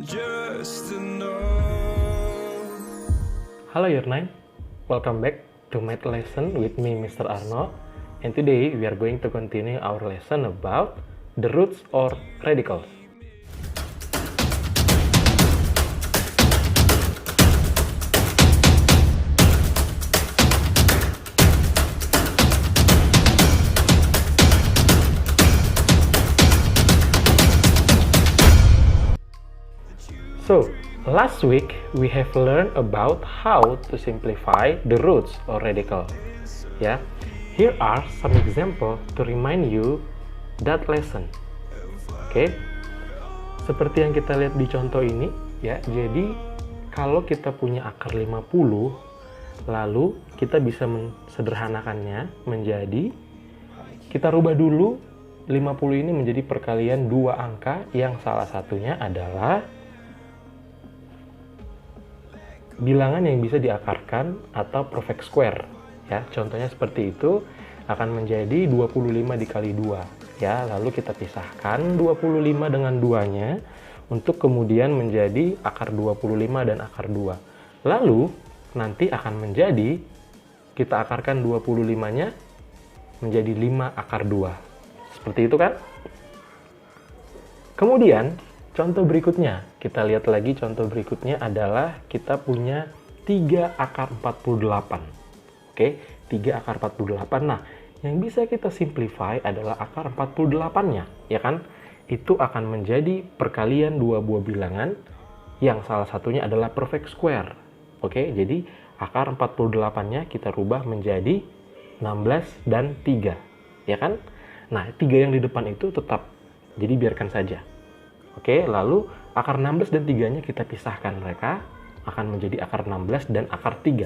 just to know. Hello Year 9, welcome back to Math Lesson with me Mr. Arno, and today we are going to continue our lesson about the roots or radicals. So, last week we have learned about how to simplify the roots or radical. Yeah, here are some example to remind you that lesson. Oke, seperti yang kita lihat di contoh ini, ya. Jadi kalau kita punya akar 50, lalu kita bisa mensederhanakannya menjadi, kita rubah dulu 50 ini menjadi perkalian dua angka yang salah satunya adalah bilangan yang bisa diakarkan atau perfect square, ya. Contohnya seperti itu akan menjadi 25 dikali 2, ya. Lalu kita pisahkan 25 dengan 2-nya untuk kemudian menjadi akar 25 dan akar 2. Lalu nanti akan menjadi, kita akarkan 25-nya menjadi 5 akar 2. Seperti itu kan? Kemudian contoh berikutnya, kita lihat lagi contoh berikutnya adalah kita punya 3 akar 48. Oke, 3 akar 48. Nah, yang bisa kita simplify adalah akar 48-nya, ya kan? Itu akan menjadi perkalian dua buah bilangan yang salah satunya adalah perfect square. Oke, jadi akar 48-nya kita rubah menjadi 16 dan 3, ya kan? Nah, 3 yang di depan itu tetap, jadi biarkan saja. Oke, lalu akar 16 dan 3-nya kita pisahkan, mereka akan menjadi akar 16 dan akar 3.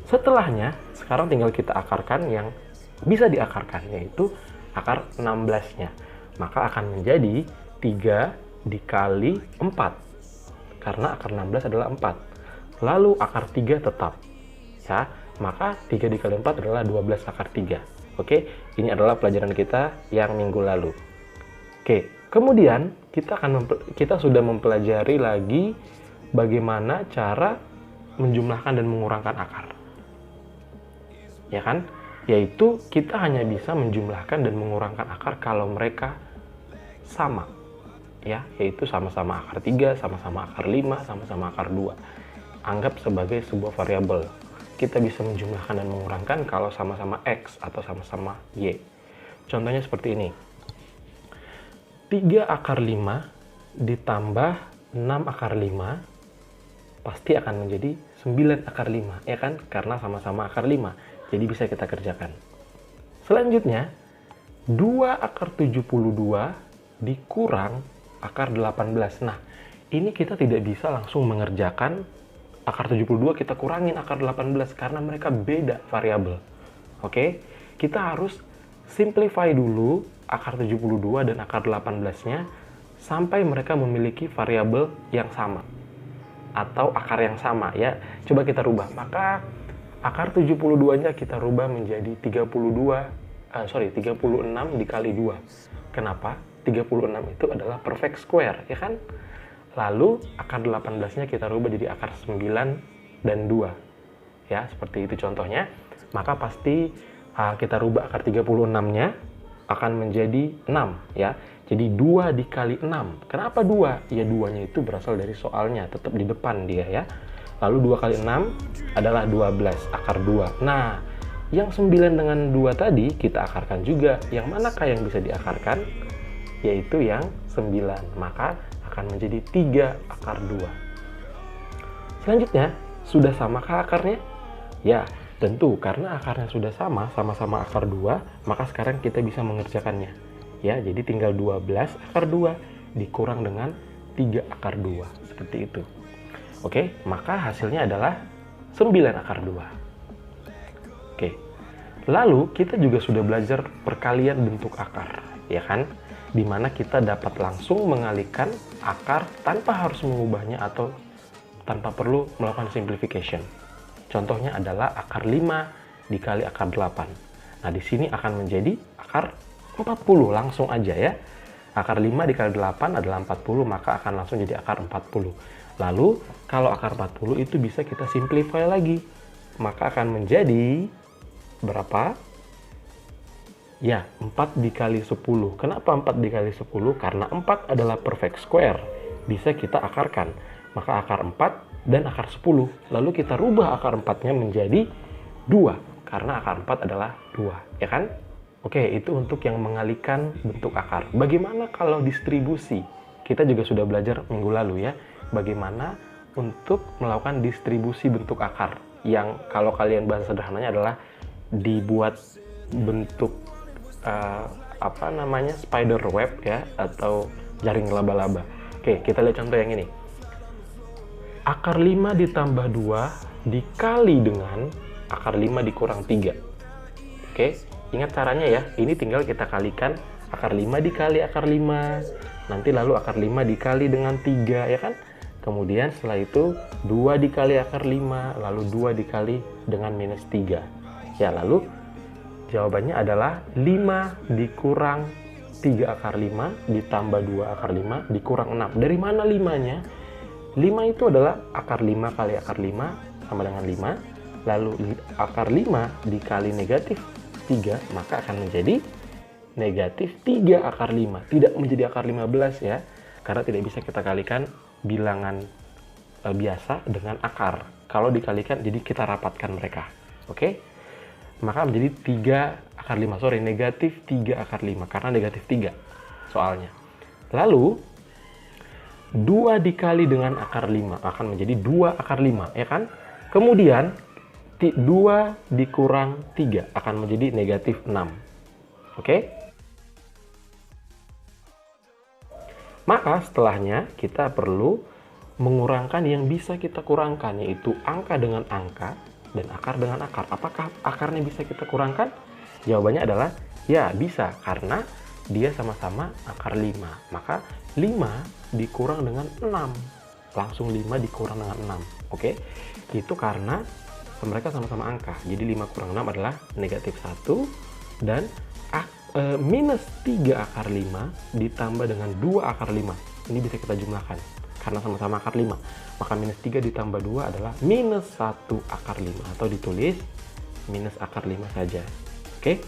Setelahnya, sekarang tinggal kita akarkan yang bisa diakarkan, yaitu akar 16-nya. Maka akan menjadi 3 dikali 4, karena akar 16 adalah 4. Lalu akar 3 tetap, ya. Maka 3 dikali 4 adalah 12 akar 3. Oke, ini adalah pelajaran kita yang minggu lalu. Oke, kemudian kita sudah mempelajari lagi bagaimana cara menjumlahkan dan mengurangkan akar. Ya kan? Yaitu kita hanya bisa menjumlahkan dan mengurangkan akar kalau mereka sama. Ya, yaitu sama-sama akar 3, sama-sama akar 5, sama-sama akar 2. Anggap sebagai sebuah variabel. Kita bisa menjumlahkan dan mengurangkan kalau sama-sama X atau sama-sama Y. Contohnya seperti ini. 3 akar 5 ditambah 6 akar 5 pasti akan menjadi 9 akar 5, ya kan? Karena sama-sama akar 5, jadi bisa kita kerjakan. Selanjutnya, 2 akar 72 dikurang akar 18. Nah, ini kita tidak bisa langsung mengerjakan akar 72 kita kurangin akar 18 karena mereka beda variabel. Oke? Kita harus simplify dulu akar 72 dan akar 18-nya sampai mereka memiliki variabel yang sama atau akar yang sama, ya. Coba kita rubah. Maka akar 72-nya kita rubah menjadi 36 dikali 2. Kenapa? 36 itu adalah perfect square, ya kan? Lalu akar 18-nya kita rubah jadi akar 9 dan 2. Ya, seperti itu contohnya. Maka pasti kita rubah akar 36-nya akan menjadi 6, ya. Jadi 2 dikali 6. Kenapa 2? Ya 2-nya itu berasal dari soalnya, tetap di depan dia, ya. Lalu 2 kali 6 adalah 12, akar 2. Nah, yang 9 dengan 2 tadi kita akarkan juga. Yang manakah yang bisa diakarkan? Yaitu yang 9. Maka akan menjadi 3 akar 2. Selanjutnya, sudah samakah akarnya? Ya, tentu, karena akarnya sudah sama-sama akar 2, maka sekarang kita bisa mengerjakannya. Ya, jadi tinggal 12 akar 2 dikurang dengan 3 akar 2. Seperti itu. Oke, maka hasilnya adalah 9 akar 2. Oke. Lalu, kita juga sudah belajar perkalian bentuk akar, ya kan? Dimana kita dapat langsung mengalihkan akar tanpa harus mengubahnya atau tanpa perlu melakukan simplification. Contohnya adalah akar 5 dikali akar 8. Nah, di sini akan menjadi akar 40 langsung aja, ya. Akar 5 dikali 8 adalah 40, maka akan langsung jadi akar 40. Lalu, kalau akar 40 itu bisa kita simplify lagi. Maka akan menjadi berapa? Ya, 4 dikali 10. Kenapa 4 dikali 10? Karena 4 adalah perfect square. Bisa kita akarkan. Maka akar 4 dan akar 10. Lalu kita rubah akar 4-nya menjadi 2. Karena akar 4 adalah 2. Ya kan? Oke, itu untuk yang mengalihkan bentuk akar. Bagaimana kalau distribusi? Kita juga sudah belajar minggu lalu ya. Bagaimana untuk melakukan distribusi bentuk akar. Yang kalau kalian bahasa sederhananya adalah dibuat bentuk spider web ya, atau jaring laba-laba. Oke, kita lihat contoh yang ini. Akar 5 ditambah 2 dikali dengan akar 5 dikurang 3. Oke, ingat caranya ya. Ini tinggal kita kalikan akar 5 dikali akar 5. Nanti lalu akar 5 dikali dengan 3 ya kan? Kemudian setelah itu 2 dikali akar 5, lalu 2 dikali dengan minus 3. Ya, lalu jawabannya adalah 5 dikurang 3 akar 5 ditambah 2 akar 5 dikurang 6. Dari mana 5-nya? 5 itu adalah akar 5 kali akar 5 sama dengan 5. Lalu akar 5 dikali negatif 3, maka akan menjadi negatif 3 akar 5. Tidak menjadi akar 15 ya. Karena tidak bisa kita kalikan bilangan biasa dengan akar. Kalau dikalikan, jadi kita rapatkan mereka. Oke? Maka menjadi 3 akar 5. Negatif 3 akar 5. Karena negatif 3 soalnya. Lalu, 2 dikali dengan akar 5 akan menjadi 2 akar 5. Ya kan? Kemudian, 2 dikurang 3 akan menjadi negatif 6. Oke? Maka setelahnya kita perlu mengurangkan yang bisa kita kurangkan, yaitu angka dengan angka dan akar dengan akar. Apakah akarnya bisa kita kurangkan? Jawabannya adalah ya bisa, karena dia sama-sama akar 5. Maka 5 dikurang dengan 6. Langsung 5 dikurang dengan 6. Oke? Itu karena mereka sama-sama angka. Jadi 5 kurang 6 adalah negatif 1. Dan minus 3 akar 5 ditambah dengan 2 akar 5. Ini bisa kita jumlahkan. Karena sama-sama akar 5. Maka minus 3 ditambah 2 adalah minus 1 akar 5. Atau ditulis minus akar 5 saja. Oke?